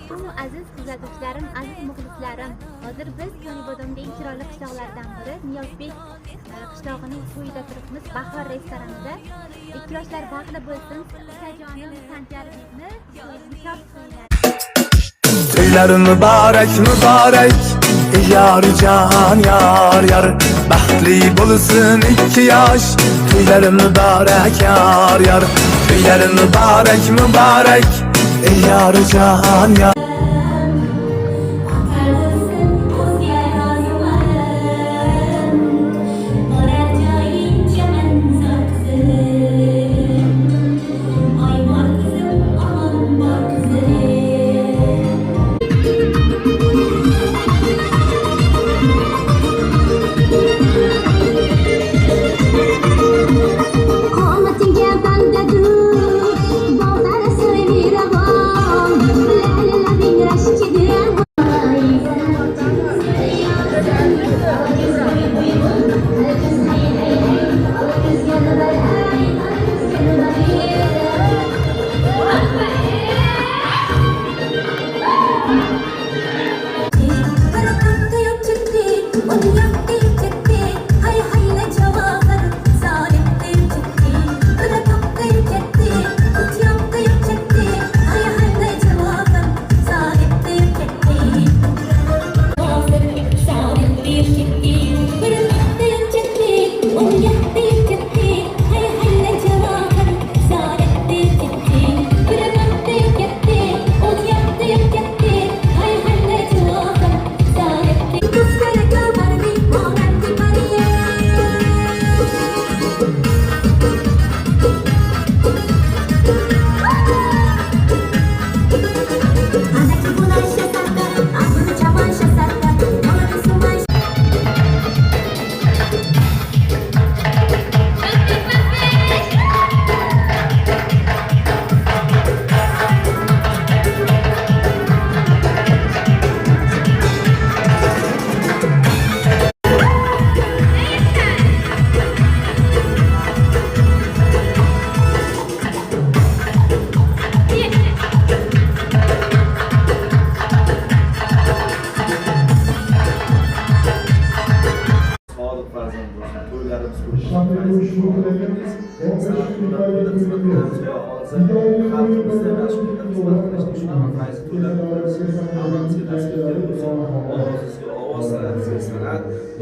Assalomu aziz kuzatuvchilarim, aziz muxlislarim. Hozir biz Konibodomda eng chiroyli qishloqlardan biri Niyozbek qishlog'ining to'yida turibmiz. Bahor restoranida 2 yoshlar baxtli bo'lsin. Akajonim Sanjarbekni nikoh qilinglar. To'ylar muborak muborak, yar jon yar yar, baxtli bo'lsin 2 yosh. To'ylar muborak yar yar, to'ylar muborak muborak, yar jon yar.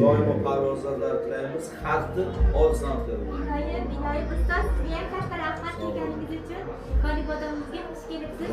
Doimo parvozlar tilaymiz. Xalqni oldisidan o'tkazamiz. Iloyim ustoz, sizga ham katta rahmat kelganingiz uchun. Konibodomimizga xush kelibsiz.